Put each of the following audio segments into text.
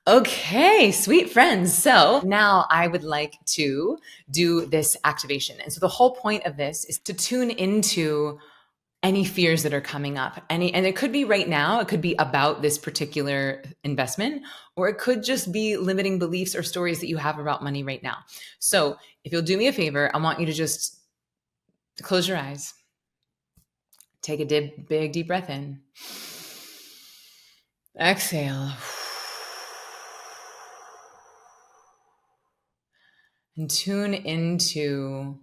Okay, sweet friends. So now I would like to do this activation. And so the whole point of this is to tune into any fears that are coming up. And it could be right now, it could be about this particular investment, or it could just be limiting beliefs or stories that you have about money right now. So if you'll do me a favor, I want you to just close your eyes, take a big deep breath in, exhale, and tune into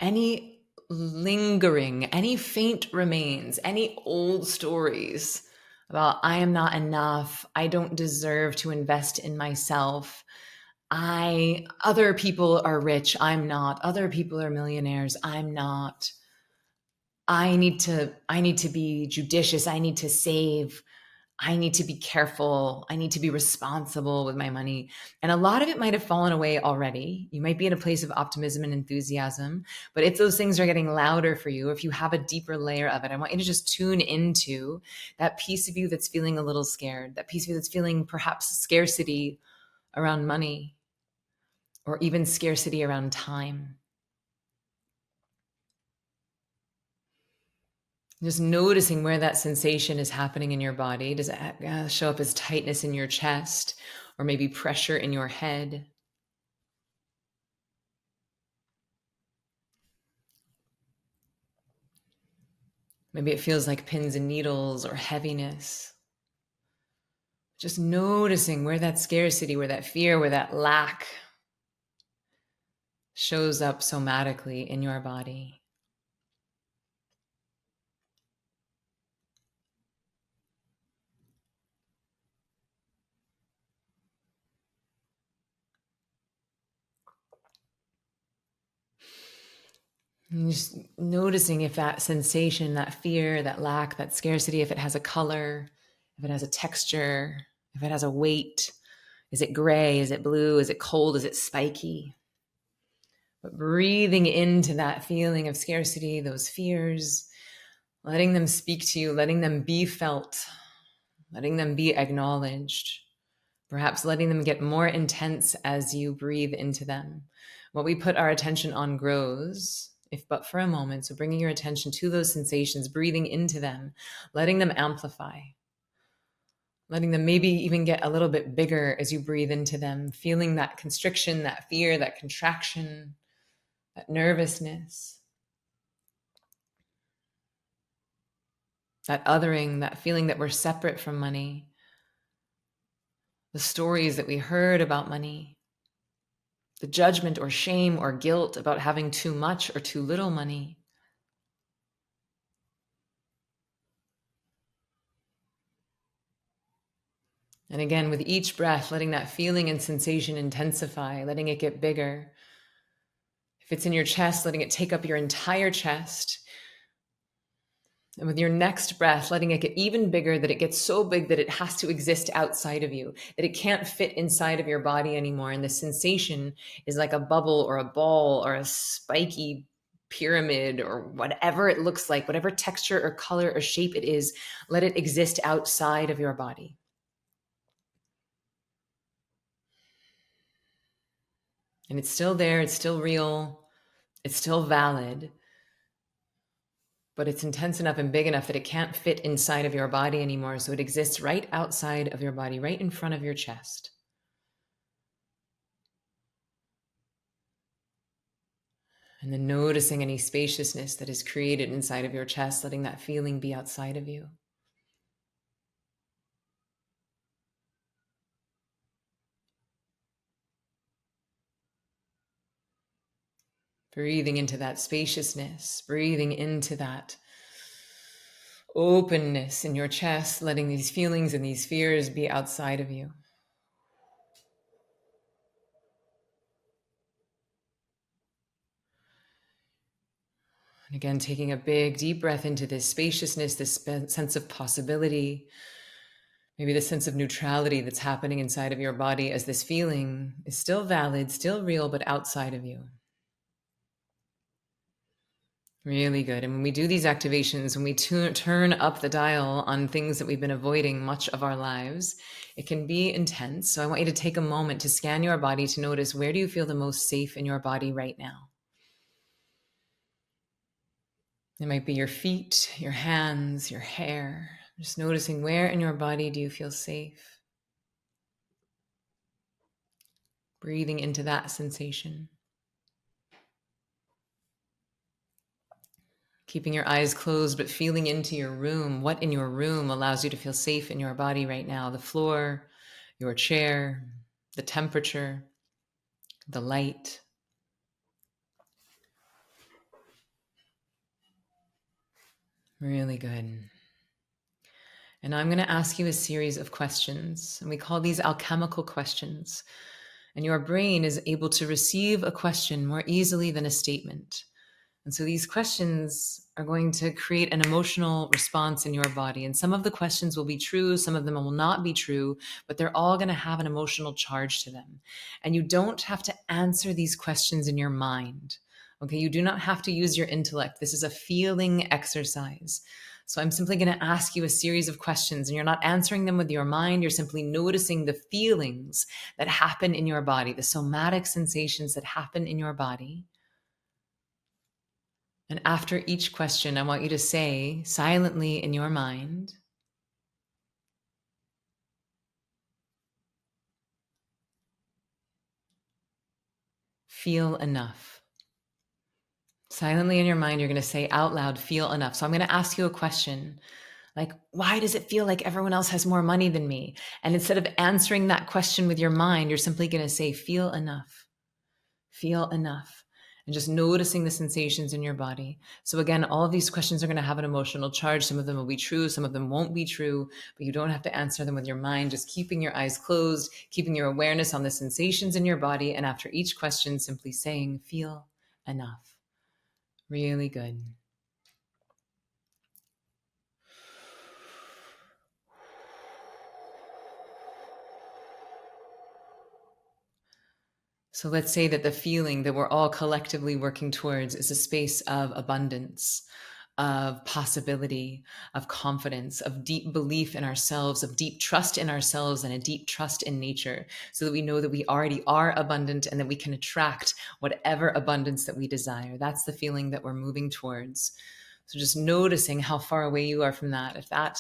any lingering, any faint remains, any old stories about I am not enough, I don't deserve to invest in myself. Other people are rich, I'm not. Other people are millionaires, I'm not. I need to be judicious, I need to save. I need to be careful. I need to be responsible with my money. And a lot of it might have fallen away already. You might be in a place of optimism and enthusiasm. But if those things are getting louder for you, if you have a deeper layer of it, I want you to just tune into that piece of you that's feeling a little scared, that piece of you that's feeling perhaps scarcity around money, or even scarcity around time. Just noticing where that sensation is happening in your body. Does it show up as tightness in your chest, or maybe pressure in your head? Maybe it feels like pins and needles or heaviness. Just noticing where that scarcity, where that fear, where that lack shows up somatically in your body. And just noticing if that sensation, that fear, that lack, that scarcity, if it has a color, if it has a texture, if it has a weight. Is it gray? Is it blue? Is it cold? Is it spiky? But breathing into that feeling of scarcity, those fears, letting them speak to you, letting them be felt, letting them be acknowledged, perhaps letting them get more intense as you breathe into them. What we put our attention on grows, if but for a moment. So bringing your attention to those sensations, breathing into them, letting them amplify, letting them maybe even get a little bit bigger as you breathe into them, feeling that constriction, that fear, that contraction, that nervousness, that othering, that feeling that we're separate from money, the stories that we heard about money, the judgment or shame or guilt about having too much or too little money. And again, with each breath, letting that feeling and sensation intensify, letting it get bigger. If it's in your chest, letting it take up your entire chest. And with your next breath, letting it get even bigger, that it gets so big that it has to exist outside of you, that it can't fit inside of your body anymore. And the sensation is like a bubble or a ball or a spiky pyramid or whatever it looks like, whatever texture or color or shape it is, let it exist outside of your body. And it's still there, it's still real, it's still valid, but it's intense enough and big enough that it can't fit inside of your body anymore. So it exists right outside of your body, right in front of your chest. And then noticing any spaciousness that is created inside of your chest, letting that feeling be outside of you. Breathing into that spaciousness, breathing into that openness in your chest, letting these feelings and these fears be outside of you. And again, taking a big, deep breath into this spaciousness, this sense of possibility, maybe the sense of neutrality that's happening inside of your body as this feeling is still valid, still real, but outside of you. Really good. And when we do these activations, when we turn up the dial on things that we've been avoiding much of our lives, it can be intense. So I want you to take a moment to scan your body to notice, where do you feel the most safe in your body right now? It might be your feet, your hands, your hair. Just noticing, where in your body do you feel safe? Breathing into that sensation. Keeping your eyes closed, but feeling into your room. What in your room allows you to feel safe in your body right now? The floor, your chair, the temperature, the light. Really good. And I'm going to ask you a series of questions, and we call these alchemical questions. And your brain is able to receive a question more easily than a statement. And so these questions are going to create an emotional response in your body. And some of the questions will be true, some of them will not be true, but they're all going to have an emotional charge to them. And you don't have to answer these questions in your mind. Okay, you do not have to use your intellect. This is a feeling exercise. So I'm simply going to ask you a series of questions, and you're not answering them with your mind. You're simply noticing the feelings that happen in your body, the somatic sensations that happen in your body. And after each question, I want you to say silently in your mind, feel enough. Silently in your mind, you're going to say out loud, feel enough. So I'm going to ask you a question like, why does it feel like everyone else has more money than me? And instead of answering that question with your mind, you're simply going to say, feel enough. Feel enough. And just noticing the sensations in your body. So again, all of these questions are going to have an emotional charge. Some of them will be true, some of them won't be true, but you don't have to answer them with your mind. Just keeping your eyes closed, keeping your awareness on the sensations in your body. And after each question, simply saying, feel enough. Really good. So let's say that the feeling that we're all collectively working towards is a space of abundance, of possibility, of confidence, of deep belief in ourselves, of deep trust in ourselves, and a deep trust in nature, so that we know that we already are abundant and that we can attract whatever abundance that we desire. That's the feeling that we're moving towards. So just noticing how far away you are from that. If that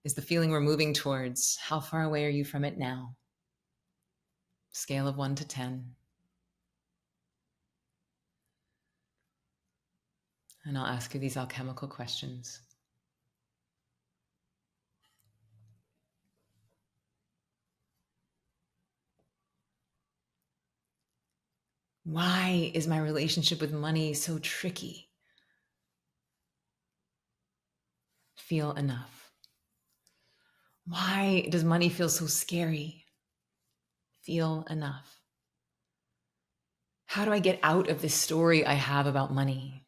is the feeling we're moving towards, how far away are you from it now? Scale of 1 to 10. And I'll ask you these alchemical questions. Why is my relationship with money so tricky? Feel enough. Why does money feel so scary? Feel enough. How do I get out of this story I have about money?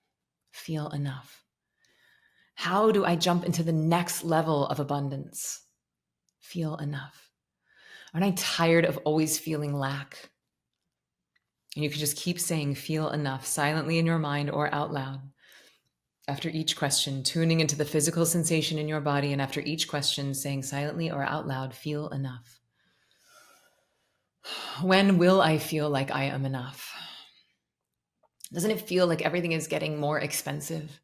Feel enough. How do I jump into the next level of abundance? Feel enough. Aren't I tired of always feeling lack? And you can just keep saying feel enough silently in your mind or out loud. After each question, tuning into the physical sensation in your body, and after each question, saying silently or out loud, feel enough. When will I feel like I am enough? Doesn't it feel like everything is getting more expensive?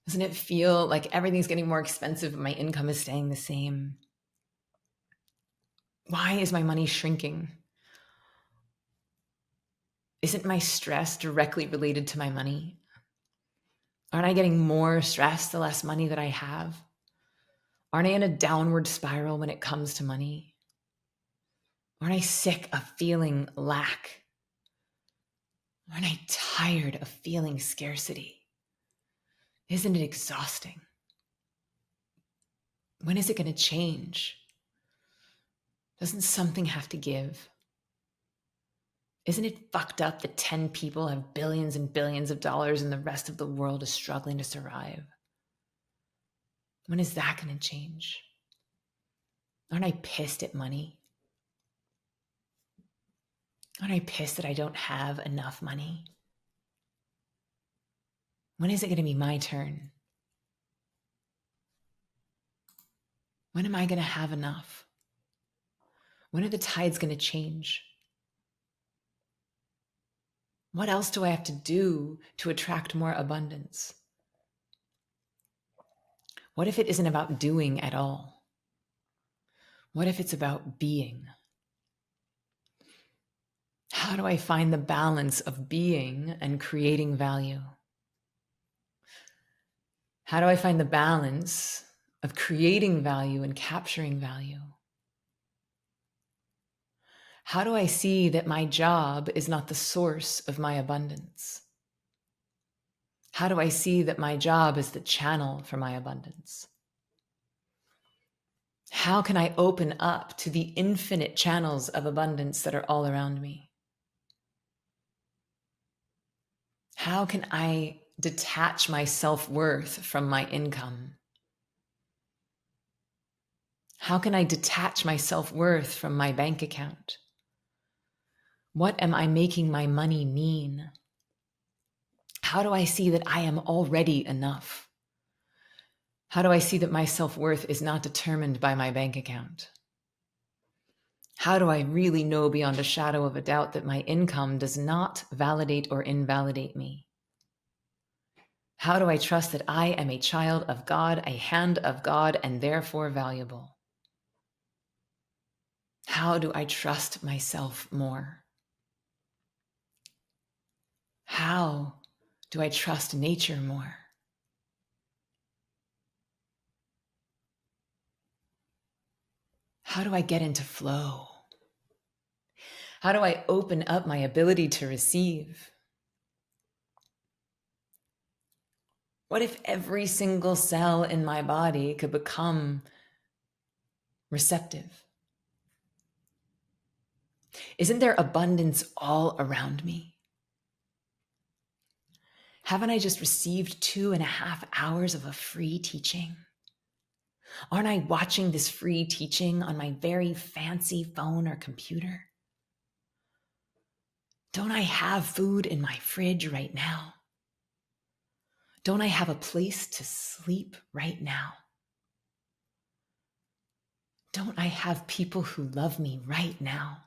Doesn't it feel like everything's getting more expensive but my income is staying the same? Why is my money shrinking? Isn't my stress directly related to my money? Aren't I getting more stress the less money that I have? Aren't I in a downward spiral when it comes to money? Aren't I sick of feeling lack? Aren't I tired of feeling scarcity? Isn't it exhausting? When is it going to change? Doesn't something have to give? Isn't it fucked up that 10 people have billions and billions of dollars and the rest of the world is struggling to survive? When is that going to change? Aren't I pissed at money? Aren't I pissed that I don't have enough money? When is it going to be my turn? When am I going to have enough? When are the tides going to change? What else do I have to do to attract more abundance? What if it isn't about doing at all? What if it's about being? How do I find the balance of being and creating value? How do I find the balance of creating value and capturing value? How do I see that my job is not the source of my abundance? How do I see that my job is the channel for my abundance? How can I open up to the infinite channels of abundance that are all around me? How can I detach my self-worth from my income? How can I detach my self-worth from my bank account? What am I making my money mean? How do I see that I am already enough? How do I see that my self-worth is not determined by my bank account? How do I really know beyond a shadow of a doubt that my income does not validate or invalidate me? How do I trust that I am a child of God, a hand of God, and therefore valuable? How do I trust myself more? How do I trust nature more? How do I get into flow? How do I open up my ability to receive? What if every single cell in my body could become receptive? Isn't there abundance all around me? Haven't I just received 2.5 hours of a free teaching? Aren't I watching this free teaching on my very fancy phone or computer? Don't I have food in my fridge right now? Don't I have a place to sleep right now? Don't I have people who love me right now?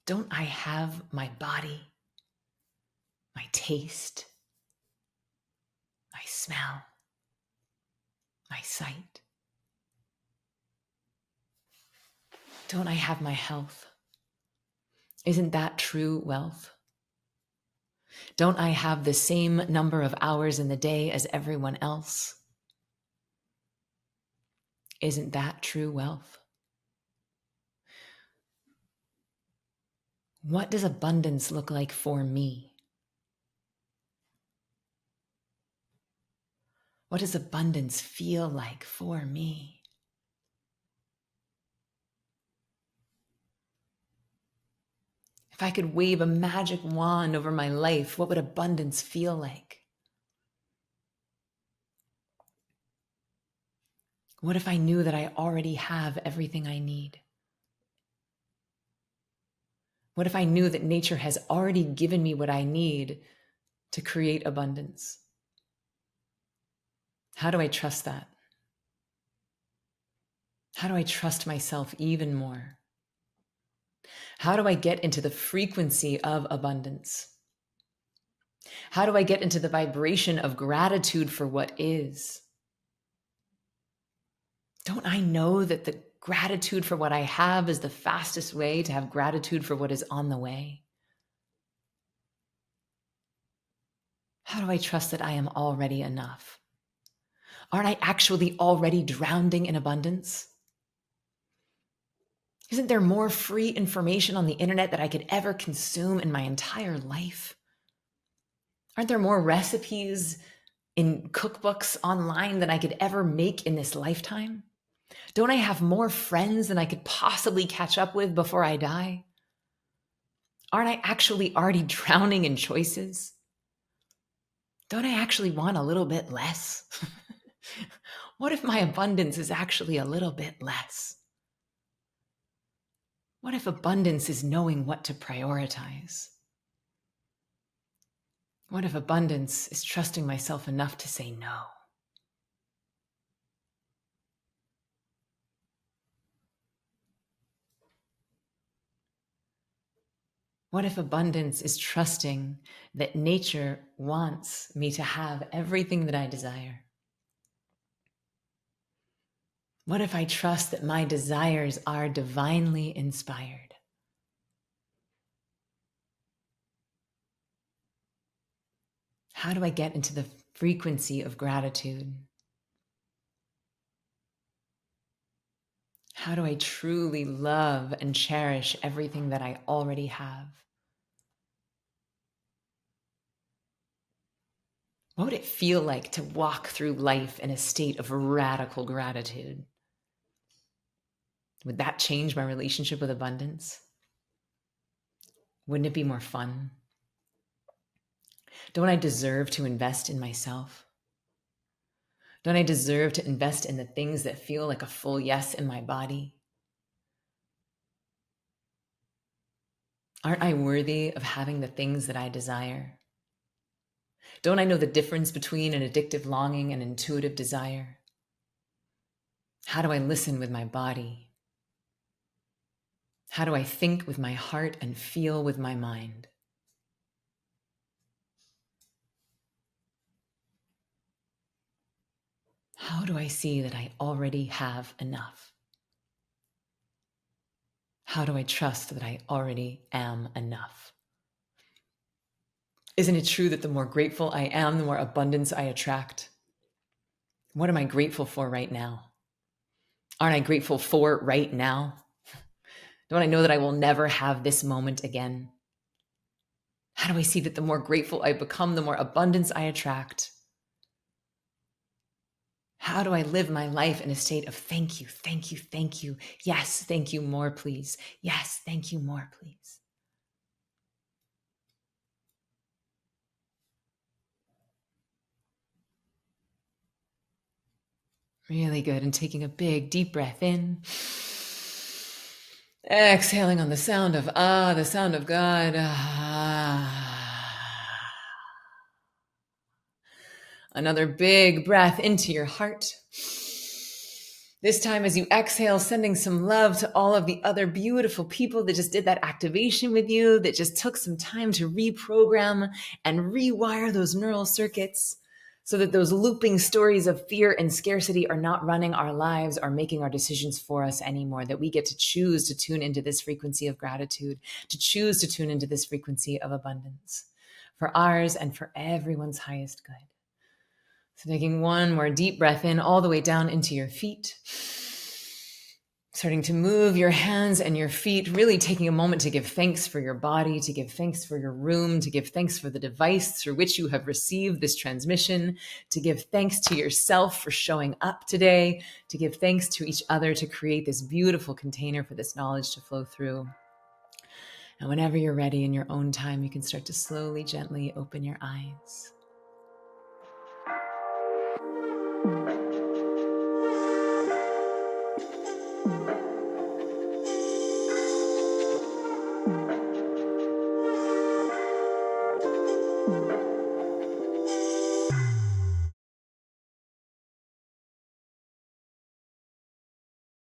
Don't I have my body, my taste, my smell, my sight? Don't I have my health? Isn't that true wealth? Don't I have the same number of hours in the day as everyone else? Isn't that true wealth? What does abundance look like for me? What does abundance feel like for me? If I could wave a magic wand over my life, what would abundance feel like? What if I knew that I already have everything I need? What if I knew that nature has already given me what I need to create abundance? How do I trust that? How do I trust myself even more? How do I get into the frequency of abundance? How do I get into the vibration of gratitude for what is? Don't I know that the gratitude for what I have is the fastest way to have gratitude for what is on the way? How do I trust that I am already enough? Aren't I actually already drowning in abundance? Isn't there more free information on the internet that I could ever consume in my entire life? Aren't there more recipes in cookbooks online than I could ever make in this lifetime? Don't I have more friends than I could possibly catch up with before I die? Aren't I actually already drowning in choices? Don't I actually want a little bit less? What if my abundance is actually a little bit less? What if abundance is knowing what to prioritize? What if abundance is trusting myself enough to say no? What if abundance is trusting that nature wants me to have everything that I desire? What if I trust that my desires are divinely inspired? How do I get into the frequency of gratitude? How do I truly love and cherish everything that I already have? What would it feel like to walk through life in a state of radical gratitude? Would that change my relationship with abundance? Wouldn't it be more fun? Don't I deserve to invest in myself? Don't I deserve to invest in the things that feel like a full yes in my body? Aren't I worthy of having the things that I desire? Don't I know the difference between an addictive longing and intuitive desire? How do I listen with my body? How do I think with my heart and feel with my mind? How do I see that I already have enough? How do I trust that I already am enough? Isn't it true that the more grateful I am, the more abundance I attract? What am I grateful for right now? Aren't I grateful for right now? Don't I know that I will never have this moment again? How do I see that the more grateful I become, the more abundance I attract? How do I live my life in a state of thank you, thank you, thank you. Yes, thank you more, please. Yes, thank you more, please. Really good. And taking a big, deep breath in. Exhaling on the sound of the sound of God. Another big breath into your heart. This time, as you exhale, sending some love to all of the other beautiful people that just did that activation with you, that just took some time to reprogram and rewire those neural circuits so that those looping stories of fear and scarcity are not running our lives or making our decisions for us anymore, that we get to choose to tune into this frequency of gratitude, to choose to tune into this frequency of abundance for ours and for everyone's highest good. So taking one more deep breath in all the way down into your feet. Starting to move your hands and your feet, really taking a moment to give thanks for your body, to give thanks for your room, to give thanks for the device through which you have received this transmission, to give thanks to yourself for showing up today, to give thanks to each other to create this beautiful container for this knowledge to flow through. And whenever you're ready in your own time, you can start to slowly, gently open your eyes.